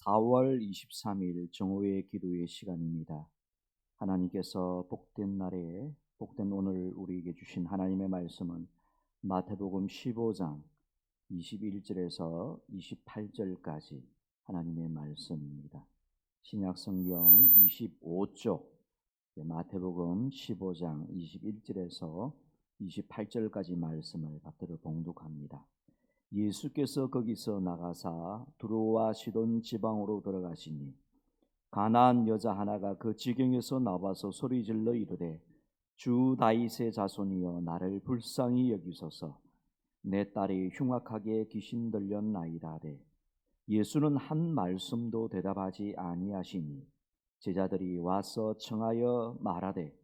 4월 23일 정오의 기도의 시간입니다. 하나님께서 복된 날에 복된 오늘 우리에게 주신 하나님의 말씀은 마태복음 15장 21절에서 28절까지 하나님의 말씀입니다. 신약성경 25쪽 마태복음 15장 21절에서 28절까지 말씀을 받들어 봉독합니다. 예수께서 거기서 나가사 두로와 시돈 지방으로 들어가시니 가나안 여자 하나가 그 지경에서 나와서 소리질러 이르되 주 다윗의 자손이여 나를 불쌍히 여기소서 내 딸이 흉악하게 귀신 들렸나이다 하되 예수는 한 말씀도 대답하지 아니하시니 제자들이 와서 청하여 말하되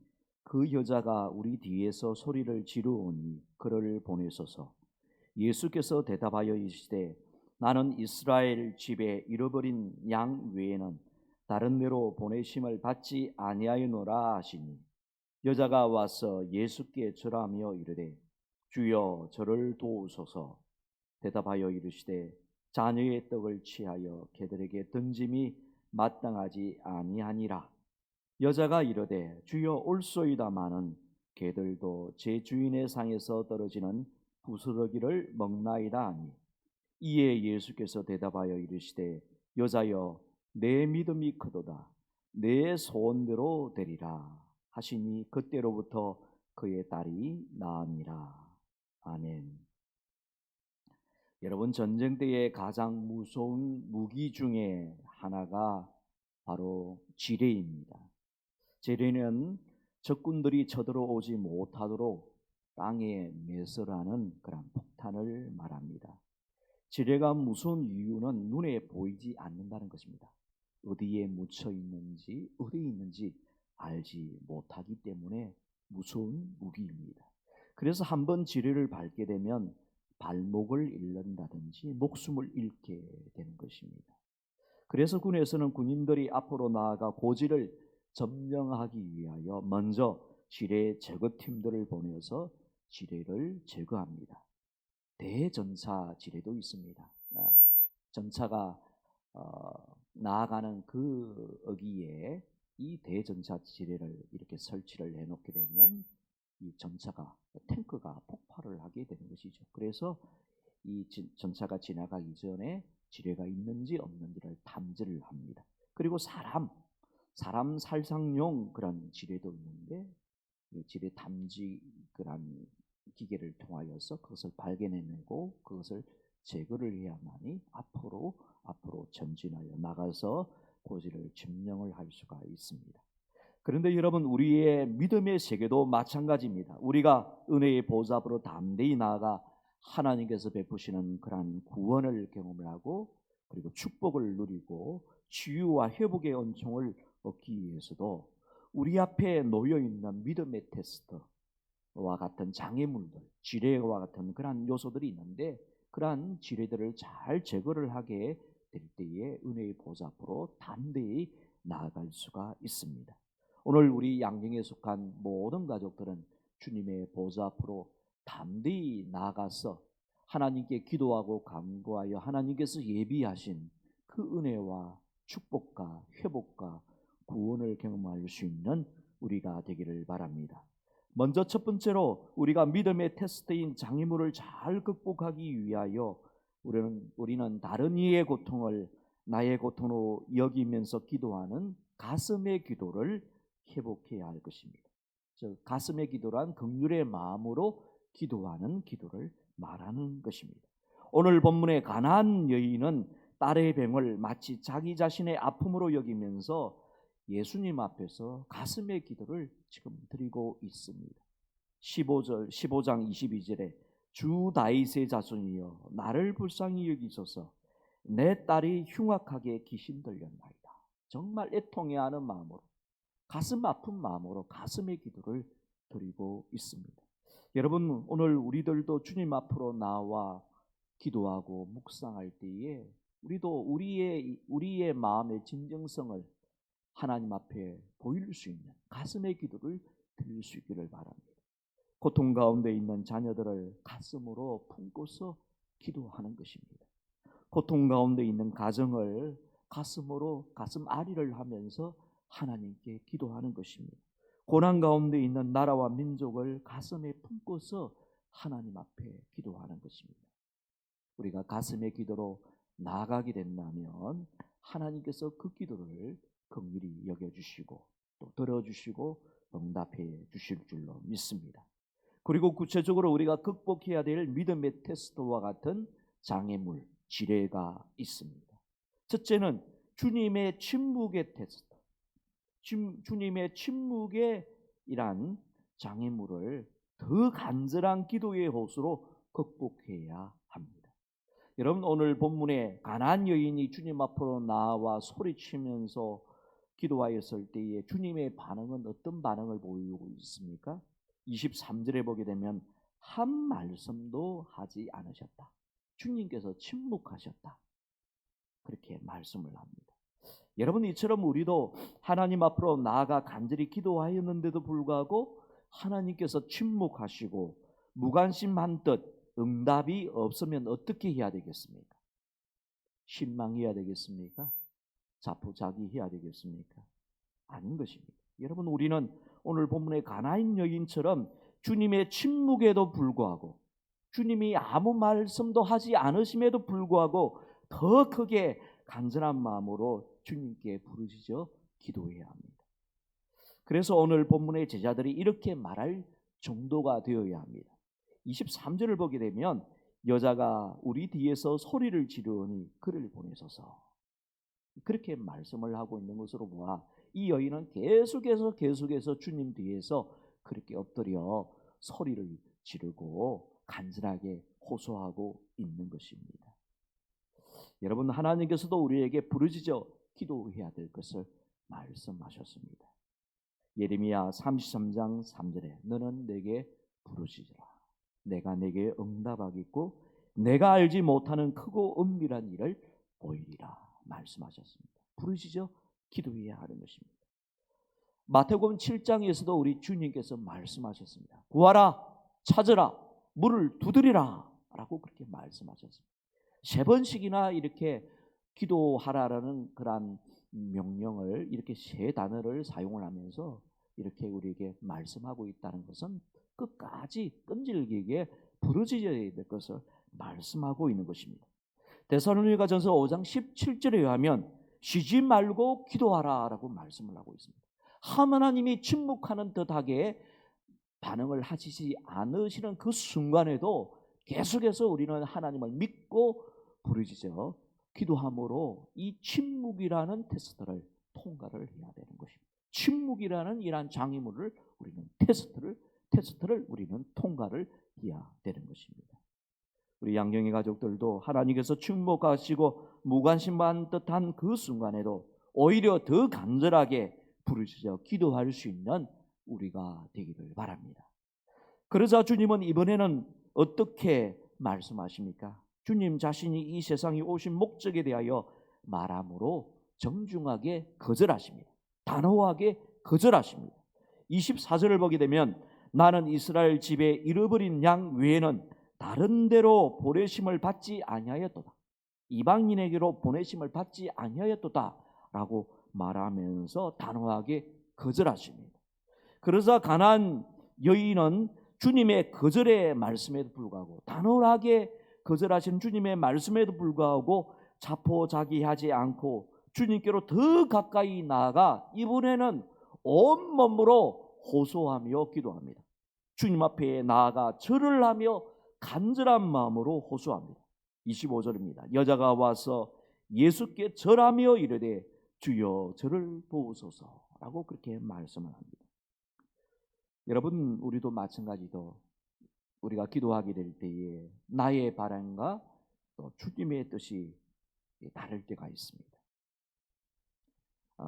그 여자가 우리 뒤에서 소리를 지르오니 그를 보내소서. 예수께서 대답하여 이르시되 나는 이스라엘 집에 잃어버린 양 외에는 다른 데로 보내심을 받지 아니하였노라 하시니 여자가 와서 예수께 절하며 이르되 주여 저를 도우소서. 대답하여 이르시되 자녀의 떡을 취하여 개들에게 던짐이 마땅하지 아니하니라. 여자가 이르되 주여 올소이다마는 개들도 제 주인의 상에서 떨어지는 부스러기를 먹나이다 하니 이에 예수께서 대답하여 이르시되 여자여 내 믿음이 크도다 내 소원대로 되리라 하시니 그때로부터 그의 딸이 나으니라. 아멘. 여러분, 전쟁 때의 가장 무서운 무기 중에 하나가 바로 지뢰입니다. 지뢰는 적군들이 쳐들어오지 못하도록 땅에 매설하는 그런 폭탄을 말합니다. 지뢰가 무서운 이유는 눈에 보이지 않는다는 것입니다. 어디에 묻혀 있는지 어디에 있는지 알지 못하기 때문에 무서운 무기입니다. 그래서 한번 지뢰를 밟게 되면 발목을 잃는다든지 목숨을 잃게 되는 것입니다. 그래서 군에서는 군인들이 앞으로 나아가 고지를 점령하기 위하여 먼저 지뢰 제거팀들을 보내서 지뢰를 제거합니다. 대전차 지뢰도 있습니다. 전차가 나아가는 그 어기에 이 대전차 지뢰를 이렇게 설치를 해놓게 되면 이 전차가 탱크가 폭발을 하게 되는 것이죠. 그래서 이 전차가 지나가기 전에 지뢰가 있는지 없는지를 탐지를 합니다. 그리고 사람 살상용 그런 지뢰도 있는데 지뢰 탐지 그런 기계를 통하여서 그것을 발견해내고 그것을 제거를 해야만이 앞으로 전진하여 나가서 고지를 점령을 할 수가 있습니다. 그런데 여러분, 우리의 믿음의 세계도 마찬가지입니다. 우리가 은혜의 보좌 앞으로 담대히 나아가 하나님께서 베푸시는 그러한 구원을 경험을 하고 그리고 축복을 누리고 치유와 회복의 은총을 얻기 위해서도 우리 앞에 놓여있는 믿음의 테스트와 같은 장애물들, 지뢰와 같은 그러한 요소들이 있는데 그러한 지뢰들을 잘 제거를 하게 될 때에 은혜의 보좌 앞으로 담대히 나아갈 수가 있습니다. 오늘 우리 양경에 속한 모든 가족들은 주님의 보좌 앞으로 담대히 나아가서 하나님께 기도하고 간구하여 하나님께서 예비하신 그 은혜와 축복과 회복과 구원을 경험할 수 있는 우리가 되기를 바랍니다. 먼저 첫 번째로 우리가 믿음의 테스트인 장애물을 잘 극복하기 위하여 우리는 다른 이의 고통을 나의 고통으로 여기면서 기도하는 가슴의 기도를 회복해야 할 것입니다. 즉 가슴의 기도란 긍휼의 마음으로 기도하는 기도를 말하는 것입니다. 오늘 본문의 가나안 여인은 딸의 병을 마치 자기 자신의 아픔으로 여기면서 예수님 앞에서 가슴의 기도를 지금 드리고 있습니다. 15장 22절에 주 다윗의 자손이여 나를 불쌍히 여기소서 내 딸이 흉악하게 귀신 들렸나이다. 정말 애통해하는 마음으로 가슴 아픈 마음으로 가슴의 기도를 드리고 있습니다. 여러분, 오늘 우리들도 주님 앞으로 나와 기도하고 묵상할 때에 우리도 우리의 마음의 진정성을 하나님 앞에 보일 수 있는 가슴의 기도를 드릴 수 있기를 바랍니다. 고통 가운데 있는 자녀들을 가슴으로 품고서 기도하는 것입니다. 고통 가운데 있는 가정을 가슴으로 가슴 아리를 하면서 하나님께 기도하는 것입니다. 고난 가운데 있는 나라와 민족을 가슴에 품고서 하나님 앞에 기도하는 것입니다. 우리가 가슴의 기도로 나아가게 된다면 하나님께서 그 기도를 긍휼히 여겨주시고 또 들어주시고 응답해 주실 줄로 믿습니다. 그리고 구체적으로 우리가 극복해야 될 믿음의 테스트와 같은 장애물, 지뢰가 있습니다. 첫째는 주님의 침묵의 테스트. 주님의 침묵의 이란 장애물을 더 간절한 기도의 호수로 극복해야 합니다. 여러분, 오늘 본문에 가나안 여인이 주님 앞으로 나와 소리치면서 기도하였을 때에 주님의 반응은 어떤 반응을 보이고 있습니까? 23절에 보게 되면 한 말씀도 하지 않으셨다. 주님께서 침묵하셨다. 그렇게 말씀을 합니다. 여러분, 이처럼 우리도 하나님 앞으로 나아가 간절히 기도하였는데도 불구하고 하나님께서 침묵하시고 무관심한 듯 응답이 없으면 어떻게 해야 되겠습니까? 실망해야 되겠습니까? 자포자기해야 되겠습니까? 아닌 것입니다. 여러분, 우리는 오늘 본문의 가나안 여인처럼 주님의 침묵에도 불구하고 주님이 아무 말씀도 하지 않으심에도 불구하고 더 크게 간절한 마음으로 주님께 부르짖어 기도해야 합니다. 그래서 오늘 본문의 제자들이 이렇게 말할 정도가 되어야 합니다. 23절을 보게 되면 여자가 우리 뒤에서 소리를 지르니 그를 보내소서, 그렇게 말씀을 하고 있는 것으로 보아 이 여인은 계속해서 주님 뒤에서 그렇게 엎드려 소리를 지르고 간절하게 호소하고 있는 것입니다. 여러분, 하나님께서도 우리에게 부르짖어 기도해야 될 것을 말씀하셨습니다. 예레미야 33장 3절에 너는 내게 부르짖으라. 내가 내게 응답하겠고 내가 알지 못하는 크고 은밀한 일을 보이리라 말씀하셨습니다. 부르짖어 기도해야 하는 것입니다. 마태복음 7장에서도 우리 주님께서 말씀하셨습니다. 구하라, 찾으라, 문을 두드리라 라고 그렇게 말씀하셨습니다. 3번씩이나 이렇게 기도하라라는 그런 명령을, 이렇게 3단어를 사용을 하면서 이렇게 우리에게 말씀하고 있다는 것은 끝까지 끈질기게 부르짖어야 될 것을 말씀하고 있는 것입니다. 데살로니가전서 5장 17절에 의하면 쉬지 말고 기도하라 라고 말씀을 하고 있습니다. 하나님이 침묵하는 듯하게 반응을 하시지 않으시는 그 순간에도 계속해서 우리는 하나님을 믿고 부르짖어 기도함으로 이 침묵이라는 테스트를 통과를 해야 되는 것입니다. 침묵이라는 이러한 장애물을 우리는 테스트를 우리는 통과를 해야 되는 것입니다. 우리 양경의 가족들도 하나님께서 침묵하시고 무관심한 듯한 그 순간에도 오히려 더 간절하게 부르짖어 기도할 수 있는 우리가 되기를 바랍니다. 그러자 주님은 이번에는 어떻게 말씀하십니까? 주님 자신이 이 세상에 오신 목적에 대하여 말함으로 정중하게 거절하십니다. 단호하게 거절하십니다. 24절을 보게 되면 나는 이스라엘 집에 잃어버린 양 외에는 다른 데로 보내심을 받지 아니하였도다. 이방인에게로 보내심을 받지 아니하였도다 라고 말하면서 단호하게 거절하십니다. 그러자 가나안 여인은 주님의 거절의 말씀에도 불구하고, 단호하게 거절하신 주님의 말씀에도 불구하고 자포자기하지 않고 주님께로 더 가까이 나아가 이번에는 온몸으로 호소하며 기도합니다. 주님 앞에 나아가 절을 하며 간절한 마음으로 호소합니다. 25절입니다. 여자가 와서 예수께 절하며 이르되 주여 저를 보소서라고 그렇게 말씀을 합니다. 여러분, 우리도 마찬가지로 우리가 기도하게 될 때에 나의 바람과 또 주님의 뜻이 다를 때가 있습니다.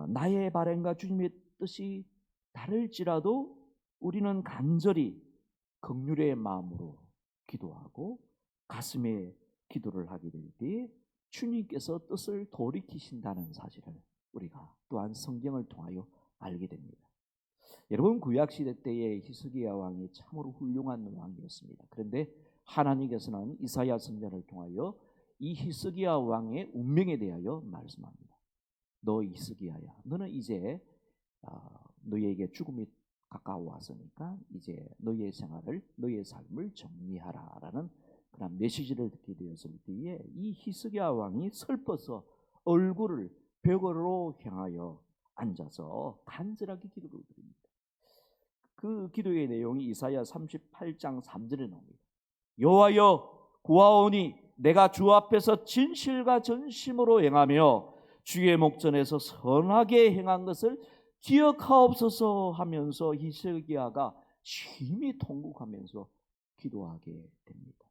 나의 바람과 주님의 뜻이 다를지라도 우리는 간절히 긍휼의 마음으로 기도하고 가슴에 기도를 하게 될 때 주님께서 뜻을 돌이키신다는 사실을 우리가 또한 성경을 통하여 알게 됩니다. 여러분, 구약시대 때의 히스기야 왕이 참으로 훌륭한 왕이었습니다. 그런데 하나님께서는 이사야 선지자를 통하여 이 히스기야 왕의 운명에 대하여 말씀합니다. 너 히스기야야, 너는 이제 너희에게 죽음이 가까워 왔으니까 이제 너희의 생활을, 너희의 삶을 정리하라라는 그런 메시지를 듣게 되었을 때에 이 히스기야 왕이 슬퍼서 얼굴을 벽으로 향하여 앉아서 간절하게 기도를 드립니다. 그 기도의 내용이 이사야 38장 3절에 나옵니다. 여호와여 구하오니 내가 주 앞에서 진실과 전심으로 행하며 주의 목전에서 선하게 행한 것을 기억하옵소서 하면서 히스기야가 심히 통곡하면서 기도하게 됩니다.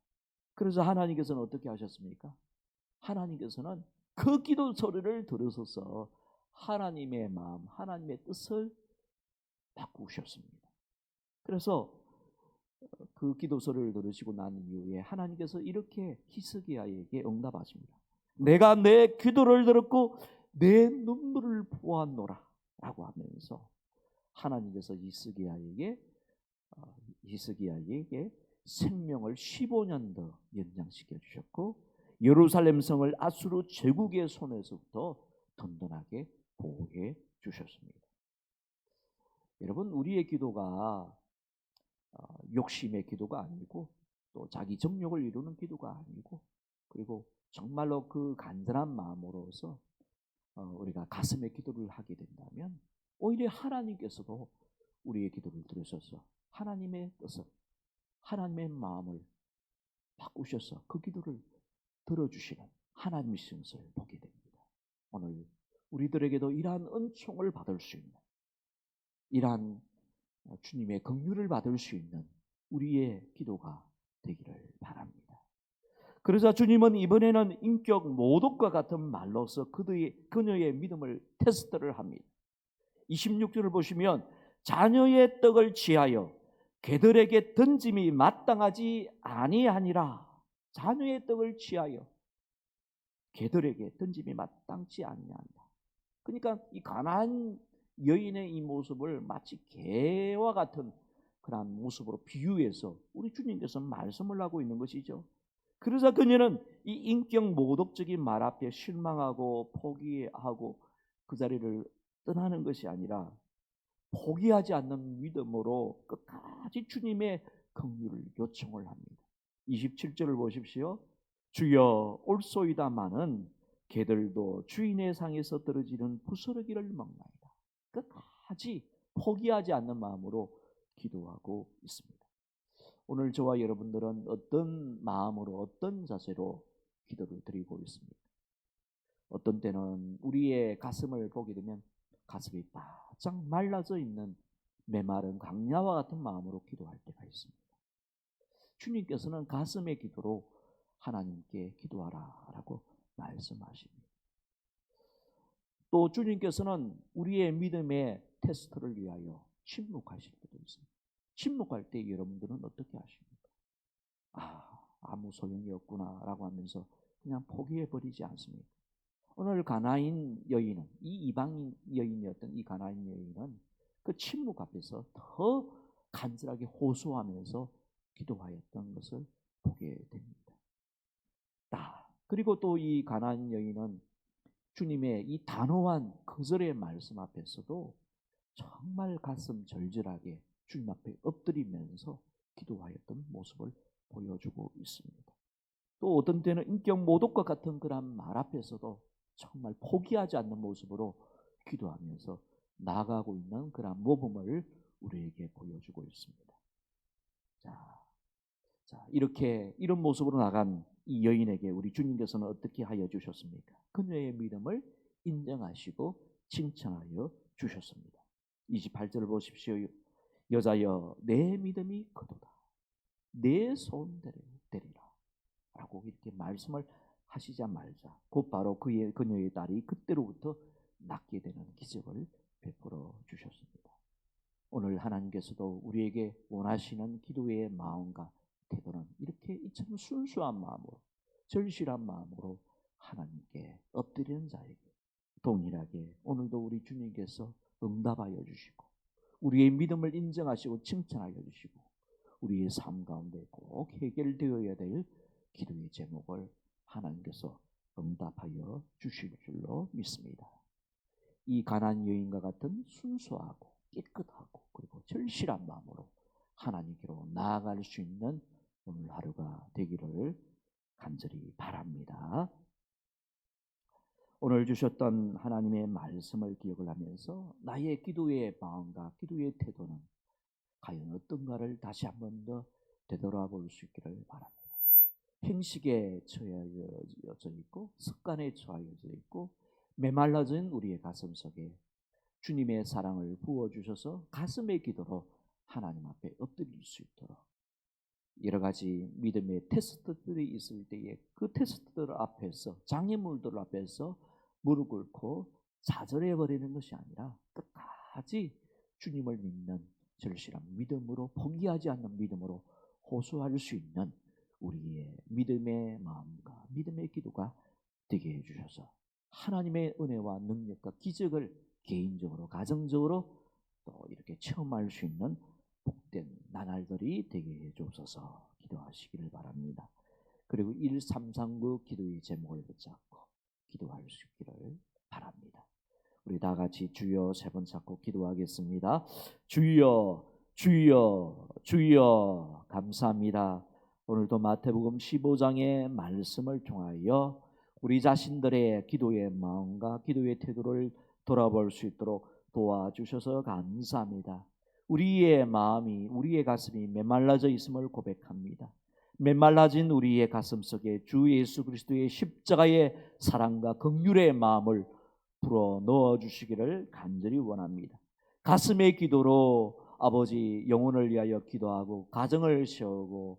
그래서 하나님께서는 어떻게 하셨습니까? 하나님께서는 그 기도 소리를 들으셔서 하나님의 마음, 하나님의 뜻을 바꾸셨습니다. 그래서 그 기도 소리를 들으시고 난 이후에 하나님께서 이렇게 히스기야에게 응답하십니다. 내가 내 기도를 들었고 내 눈물을 보았노라 라고 하면서 하나님께서 히스기야에게 생명을 15년 더 연장시켜 주셨고 예루살렘 성을 아수르 제국의 손에서부터 든든하게 보호해 주셨습니다. 여러분, 우리의 기도가 욕심의 기도가 아니고 또 자기 정욕을 이루는 기도가 아니고, 그리고 정말로 그 간절한 마음으로서 우리가 가슴의 기도를 하게 된다면 오히려 하나님께서도 우리의 기도를 들으셔서 하나님의 뜻을, 하나님의 마음을 바꾸셔서 그 기도를 들어주시는 하나님의 신성을 보게 됩니다. 오늘 우리들에게도 이러한 은총을 받을 수 있는, 이러한 주님의 긍휼을 받을 수 있는 우리의 기도가 되기를 바랍니다. 그러자 주님은 이번에는 인격 모독과 같은 말로서 그녀의 믿음을 테스트를 합니다. 26절을 보시면 자녀의 떡을 취하여 개들에게 던짐이 마땅하지 아니하니라. 자녀의 떡을 취하여 개들에게 던짐이 마땅치 아니하니라. 그러니까 이 가나안 여인의 이 모습을 마치 개와 같은 그런 모습으로 비유해서 우리 주님께서 말씀을 하고 있는 것이죠. 그러자 그녀는 이 인격 모독적인 말 앞에 실망하고 포기하고 그 자리를 떠나는 것이 아니라 포기하지 않는 믿음으로 끝까지 주님의 긍휼을 요청을 합니다. 27절을 보십시오. 주여 올소이다마는 개들도 주인의 상에서 떨어지는 부스러기를 먹나이다. 끝까지 포기하지 않는 마음으로 기도하고 있습니다. 오늘 저와 여러분들은 어떤 마음으로, 어떤 자세로 기도를 드리고 있습니까? 어떤 때는 우리의 가슴을 보게 되면 가슴이 바짝 말라져 있는 메마른 강야와 같은 마음으로 기도할 때가 있습니다. 주님께서는 가슴의 기도로 하나님께 기도하라라고 말씀하십니다. 또 주님께서는 우리의 믿음의 테스트를 위하여 침묵하실 때도 있습니다. 침묵할 때 여러분들은 어떻게 하십니까? 아무 소용이 없구나 라고 하면서 그냥 포기해버리지 않습니까? 오늘 가나안 여인은, 이 이방인 여인이었던 이 가나안 여인은 그 침묵 앞에서 더 간절하게 호소하면서 기도하였던 것을 보게 됩니다. 그리고 또 이 가나안 여인은 주님의 이 단호한 거절의 말씀 앞에서도 정말 가슴 절절하게 주님 앞에 엎드리면서 기도하였던 모습을 보여주고 있습니다. 또 어떤 때는 인격 모독과 같은 그런 말 앞에서도 정말 포기하지 않는 모습으로 기도하면서 나아가고 있는 그런 모범을 우리에게 보여주고 있습니다. 이렇게 이런 모습으로 나간 이 여인에게 우리 주님께서는 어떻게 하여 주셨습니까? 그녀의 믿음을 인정하시고 칭찬하여 주셨습니다. 28절을 보십시오. 여자여 내 믿음이 크도다. 내 손 대리라 라고 이렇게 말씀을 하시자마자 곧바로 그녀의 딸이 그때로부터 낫게 되는 기적을 베풀어 주셨습니다. 오늘 하나님께서도 우리에게 원하시는 기도의 마음과 태도는 이렇게 이처럼 순수한 마음으로, 절실한 마음으로 하나님께 엎드리는 자에게 동일하게 오늘도 우리 주님께서 응답하여 주시고 우리의 믿음을 인정하시고 칭찬하여 주시고 우리의 삶 가운데 꼭 해결되어야 될 기도의 제목을 하나님께서 응답하여 주실 줄로 믿습니다. 이 가나안 여인과 같은 순수하고 깨끗하고 그리고 절실한 마음으로 하나님께로 나아갈 수 있는 오늘 하루가 되기를 간절히 바랍니다. 오늘 주셨던 하나님의 말씀을 기억을 하면서 나의 기도의 마음과 기도의 태도는 과연 어떤가를 다시 한 번 더 되돌아볼 수 있기를 바랍니다. 행식에 처해져 있고 습관에 처해져 있고 메말라진 우리의 가슴 속에 주님의 사랑을 부어주셔서 가슴의 기도로 하나님 앞에 엎드릴 수 있도록 여러 가지 믿음의 테스트들이 있을 때에 그 테스트들 앞에서 장애물들 앞에서 무릎 꿇고 좌절해버리는 것이 아니라 끝까지 주님을 믿는 절실한 믿음으로 포기하지 않는 믿음으로 호소할 수 있는 우리의 믿음의 마음과 믿음의 기도가 되게 해주셔서 하나님의 은혜와 능력과 기적을 개인적으로 가정적으로 또 이렇게 체험할 수 있는 복된 나날들이 되게 해주옵소서 기도하시기를 바랍니다. 그리고 1339 기도의 제목을 붙잡고 기도할 수 있기를 바랍니다. 우리 다 같이 주여 세 번 찾고 기도하겠습니다. 주여 주여 주여 감사합니다. 오늘도 마태복음 15장의 말씀을 통하여 우리 자신들의 기도의 마음과 기도의 태도를 돌아볼 수 있도록 도와주셔서 감사합니다. 우리의 마음이 우리의 가슴이 메말라져 있음을 고백합니다. 메말라진 우리의 가슴 속에 주 예수 그리스도의 십자가의 사랑과 긍휼의 마음을 불어 넣어 주시기를 간절히 원합니다. 가슴의 기도로 아버지 영혼을 위하여 기도하고 가정을 세우고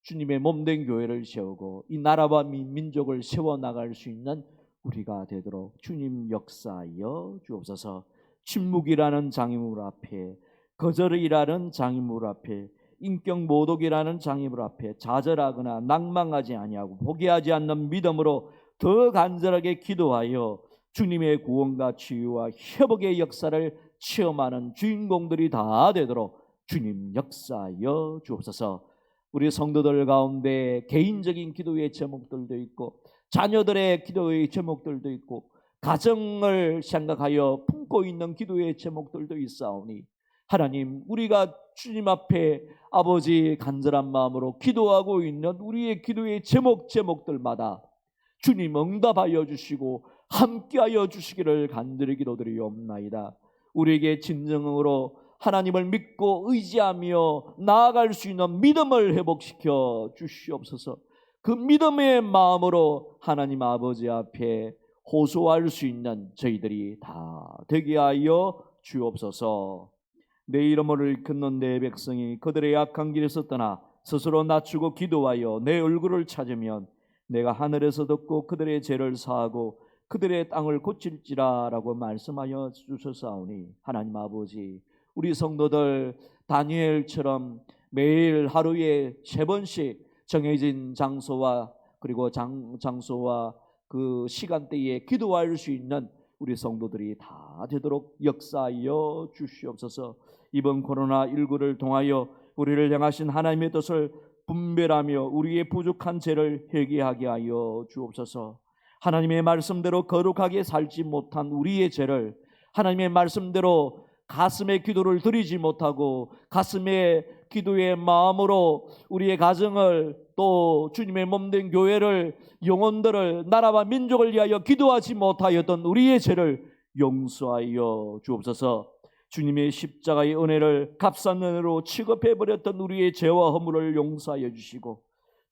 주님의 몸된 교회를 세우고 이 나라와 민족을 세워나갈 수 있는 우리가 되도록 주님 역사하여 주옵소서. 침묵이라는 장애물 앞에 거절이라는 장애물 앞에 인격 모독이라는 장애물 앞에 좌절하거나 낭망하지 아니하고 포기하지 않는 믿음으로 더 간절하게 기도하여 주님의 구원과 치유와 회복의 역사를 체험하는 주인공들이 다 되도록 주님 역사하여 주옵소서. 우리 성도들 가운데 개인적인 기도의 제목들도 있고 자녀들의 기도의 제목들도 있고 가정을 생각하여 품고 있는 기도의 제목들도 있사오니 하나님 우리가 주님 앞에 아버지 간절한 마음으로 기도하고 있는 우리의 기도의 제목들마다 주님 응답하여 주시고 함께하여 주시기를 간절히 기도드리옵나이다. 우리에게 진정으로 하나님을 믿고 의지하며 나아갈 수 있는 믿음을 회복시켜 주시옵소서. 그 믿음의 마음으로 하나님 아버지 앞에 호소할 수 있는 저희들이 다 되게 하여 주옵소서. 내 이름을 일컫는 내 백성이 그들의 악한 길에서 떠나 스스로 낮추고 기도하여 내 얼굴을 찾으면 내가 하늘에서 듣고 그들의 죄를 사하고 그들의 땅을 고칠지라 라고 말씀하여 주셨사오니 하나님 아버지 우리 성도들 다니엘처럼 매일 하루에 3번씩 정해진 장소와 그리고 장소와 그 시간대에 기도할 수 있는 우리 성도들이 다 되도록 역사하여 주시옵소서. 이번 코로나19를 통하여 우리를 향하신 하나님의 뜻을 분별하며 우리의 부족한 죄를 회개하게 하여 주옵소서. 하나님의 말씀대로 거룩하게 살지 못한 우리의 죄를 하나님의 말씀대로 가슴의 기도를 드리지 못하고 가슴의 기도의 마음으로 우리의 가정을 또 주님의 몸된 교회를 영혼들을 나라와 민족을 위하여 기도하지 못하였던 우리의 죄를 용서하여 주옵소서. 주님의 십자가의 은혜를 값싼 은혜로 취급해버렸던 우리의 죄와 허물을 용서하여 주시고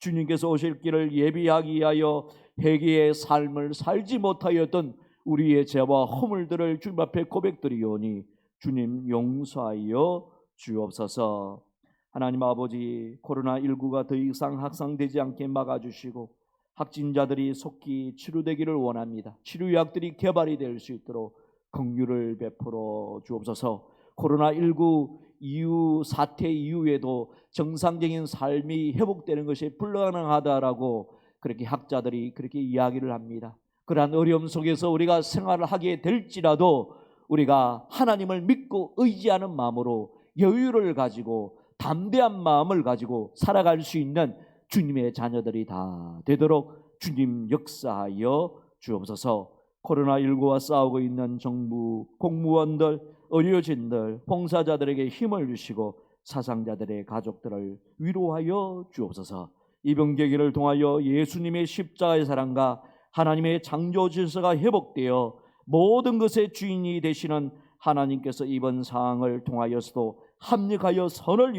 주님께서 오실 길을 예비하기 위하여 회개의 삶을 살지 못하였던 우리의 죄와 허물들을 주님 앞에 고백드리오니 주님 용서하여 주옵소서. 하나님 아버지 코로나19가 더 이상 확산되지 않게 막아주시고 확진자들이 속히 치료되기를 원합니다. 치료약들이 개발이 될 수 있도록 긍휼을 베풀어 주옵소서. 코로나19 이후 사태 이후에도 정상적인 삶이 회복되는 것이 불가능하다라고 그렇게 학자들이 그렇게 이야기를 합니다. 그러한 어려움 속에서 우리가 생활을 하게 될지라도 우리가 하나님을 믿고 의지하는 마음으로 여유를 가지고 담대한 마음을 가지고 살아갈 수 있는 주님의 자녀들이 다 되도록 주님 역사하여 주옵소서. 코로나19와 싸우고 있는 정부, 공무원들, 의료진들, 봉사자들에게 힘을 주시고 사상자들의 가족들을 위로하여 주옵소서. 이번 계기를 통하여 예수님의 십자가의 사랑과 하나님의 창조 질서가 회복되어 모든 것의 주인이 되시는 하나님께서 이번 상황을 통하여서도 합력하여 선을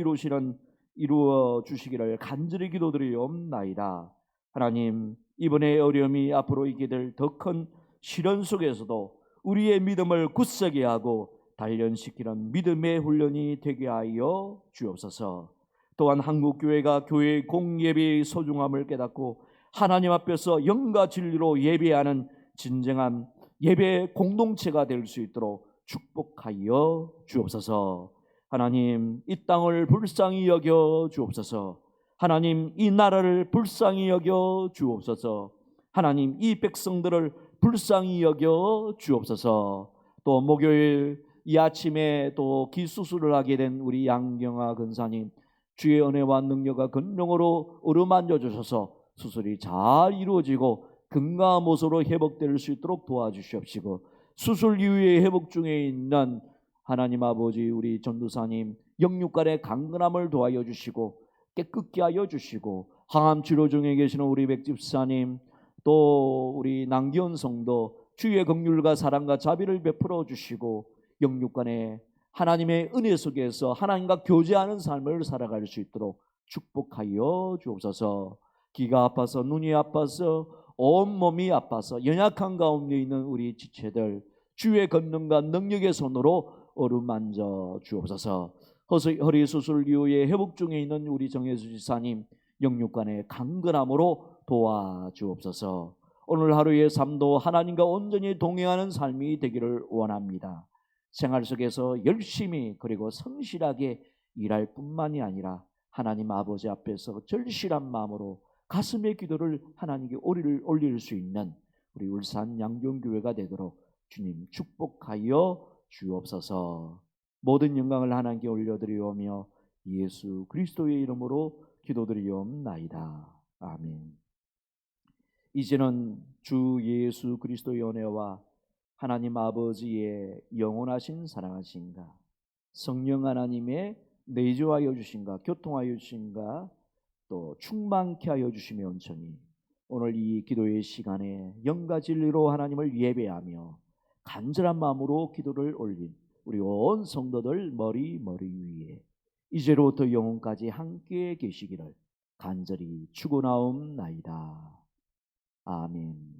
이루어 주시기를 간절히 기도드리옵나이다. 하나님, 이번의 어려움이 앞으로 있게 될 더 큰 시련 속에서도 우리의 믿음을 굳세게 하고 단련시키는 믿음의 훈련이 되게 하여 주옵소서. 또한 한국교회가 교회의 공예배의 소중함을 깨닫고 하나님 앞에서 영과 진리로 예배하는 진정한 예배 공동체가 될 수 있도록 축복하여 주옵소서. 하나님, 이 땅을 불쌍히 여겨 주옵소서. 하나님, 이 나라를 불쌍히 여겨 주옵소서. 하나님, 이 백성들을 불쌍히 여겨 주옵소서. 또 목요일 이 아침에 또 기수술을 하게 된 우리 양경아 근사님, 주의 은혜와 능력과 근능으로 어루만져 주셔서 수술이 잘 이루어지고 건강한 모습으로 회복될 수 있도록 도와주시옵시고, 수술 이후에 회복 중에 있는 하나님 아버지 우리 전도사님 영육간의 강건함을 도와여 주시고 깨끗게 하여 주시고, 항암 치료 중에 계시는 우리 백집사님, 또 우리 남기현 성도 주의 긍휼과 사랑과 자비를 베풀어 주시고 영육간의 하나님의 은혜 속에서 하나님과 교제하는 삶을 살아갈 수 있도록 축복하여 주옵소서. 귀가 아파서, 눈이 아파서, 온몸이 아파서 연약한 가운데 있는 우리 지체들 주의 권능과 능력의 손으로 어루만져 주옵소서. 허리 수술 이후에 회복 중에 있는 우리 정혜수 지사님 영육간의 강건함으로 도와주옵소서. 오늘 하루의 삶도 하나님과 온전히 동행하는 삶이 되기를 원합니다. 생활 속에서 열심히 그리고 성실하게 일할 뿐만이 아니라 하나님 아버지 앞에서 절실한 마음으로 가슴의 기도를 하나님께 올릴 수 있는 우리 울산 양경교회가 되도록 주님 축복하여 주옵소서. 모든 영광을 하나님께 올려드리오며 예수 그리스도의 이름으로 기도드리옵나이다. 아멘. 이제는 주 예수 그리스도의 은혜와 하나님 아버지의 영원하신 사랑하신가, 성령 하나님의 내주하여 주신가, 교통하여 주신가, 또 충만케 하여 주시며 온천히 오늘 이 기도의 시간에 영과 진리로 하나님을 예배하며 간절한 마음으로 기도를 올린 우리 온 성도들 머리 위에 이제로부터 영원까지 함께 계시기를 간절히 축원하옵나이다. 아멘.